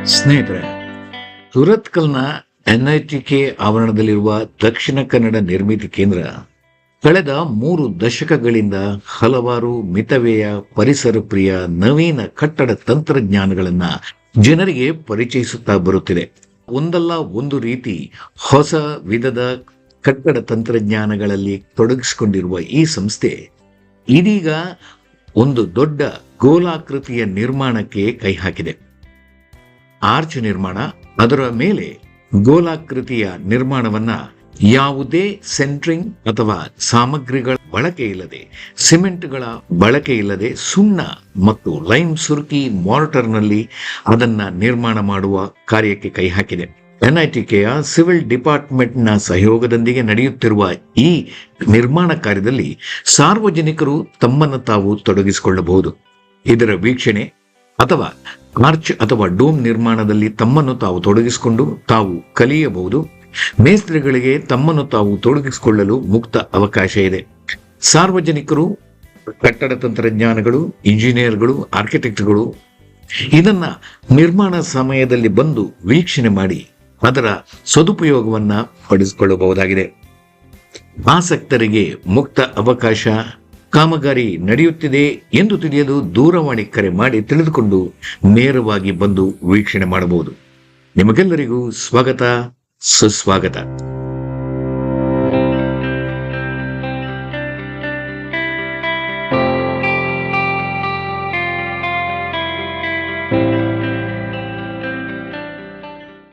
ಸ್ನೇಹಿತರೆ, ಸುರತ್ಕಲ್ನ ಎನ್ಐಟಿಕೆ ಆವರಣದಲ್ಲಿರುವ ದಕ್ಷಿಣ ಕನ್ನಡ ನಿರ್ಮಿತಿ ಕೇಂದ್ರ ಕಳೆದ 3 ದಶಕಗಳಿಂದ ಹಲವಾರು ಮಿತವ್ಯಯ, ಪರಿಸರ ಪ್ರಿಯ, ನವೀನ ಕಟ್ಟಡ ತಂತ್ರಜ್ಞಾನಗಳನ್ನ ಜನರಿಗೆ ಪರಿಚಯಿಸುತ್ತಾ ಬರುತ್ತಿದೆ. ಒಂದಲ್ಲ ಒಂದು ರೀತಿ ಹೊಸ ವಿಧದ ಕಟ್ಟಡ ತಂತ್ರಜ್ಞಾನಗಳಲ್ಲಿ ತೊಡಗಿಸಿಕೊಂಡಿರುವ ಈ ಸಂಸ್ಥೆ ಇದೀಗ ಒಂದು ದೊಡ್ಡ ಗೋಲಾಕೃತಿಯ ನಿರ್ಮಾಣಕ್ಕೆ ಕೈ ಹಾಕಿದೆ. ಆರ್ಚ್ ನಿರ್ಮಾಣ, ಅದರ ಮೇಲೆ ಗೋಲಾಕೃತಿಯ ನಿರ್ಮಾಣವನ್ನ ಯಾವುದೇ ಸೆಂಟ್ರಿಂಗ್ ಅಥವಾ ಸಾಮಗ್ರಿಗಳ ಬಳಕೆ ಇಲ್ಲದೆ, ಸಿಮೆಂಟ್ಗಳ ಬಳಕೆ ಇಲ್ಲದೆ, ಸುಣ್ಣ ಮತ್ತು ಲೈಮ್ ಸುರುಕಿ ಮಾರ್ಟರ್ನಲ್ಲಿ ಅದನ್ನ ನಿರ್ಮಾಣ ಮಾಡುವ ಕಾರ್ಯಕ್ಕೆ ಕೈ ಹಾಕಿದೆ. ಎನ್ಐಟಿಕೆಯ ಸಿವಿಲ್ ಡಿಪಾರ್ಟ್ಮೆಂಟ್ನ ಸಹಯೋಗದೊಂದಿಗೆ ನಡೆಯುತ್ತಿರುವ ಈ ನಿರ್ಮಾಣ ಕಾರ್ಯದಲ್ಲಿ ಸಾರ್ವಜನಿಕರು ತಮ್ಮನ್ನು ತಾವು ತೊಡಗಿಸಿಕೊಳ್ಳಬಹುದು. ಇದರ ವೀಕ್ಷಣೆ ಅಥವಾ ಆರ್ಚ್ ಅಥವಾ ಡೋಮ್ ನಿರ್ಮಾಣದಲ್ಲಿ ತಮ್ಮನ್ನು ತಾವು ತೊಡಗಿಸಿಕೊಂಡು ತಾವು ಕಲಿಯಬಹುದು. ಮೇಸ್ತ್ರಿಗಳಿಗೆ ತಮ್ಮನ್ನು ತಾವು ತೊಡಗಿಸಿಕೊಳ್ಳಲು ಮುಕ್ತ ಅವಕಾಶ ಇದೆ. ಸಾರ್ವಜನಿಕರು, ಕಟ್ಟಡ ತಂತ್ರಜ್ಞಾನಗಳು, ಇಂಜಿನಿಯರ್ಗಳು, ಆರ್ಕಿಟೆಕ್ಟ್ಗಳು ಇದನ್ನ ನಿರ್ಮಾಣ ಸಮಯದಲ್ಲಿ ಬಂದು ವೀಕ್ಷಣೆ ಮಾಡಿ ಅದರ ಸದುಪಯೋಗವನ್ನ ಪಡಿಸಿಕೊಳ್ಳಬಹುದಾಗಿದೆ. ಆಸಕ್ತರಿಗೆ ಮುಕ್ತ ಅವಕಾಶ. ಕಾಮಗಾರಿ ನಡೆಯುತ್ತಿದೆ ಎಂದು ತಿಳಿಯಲು ದೂರವಾಣಿ ಕರೆ ಮಾಡಿ ತಿಳಿದುಕೊಂಡು ನೇರವಾಗಿ ಬಂದು ವೀಕ್ಷಣೆ ಮಾಡಬಹುದು. ನಿಮಗೆಲ್ಲರಿಗೂ ಸ್ವಾಗತ, ಸುಸ್ವಾಗತ.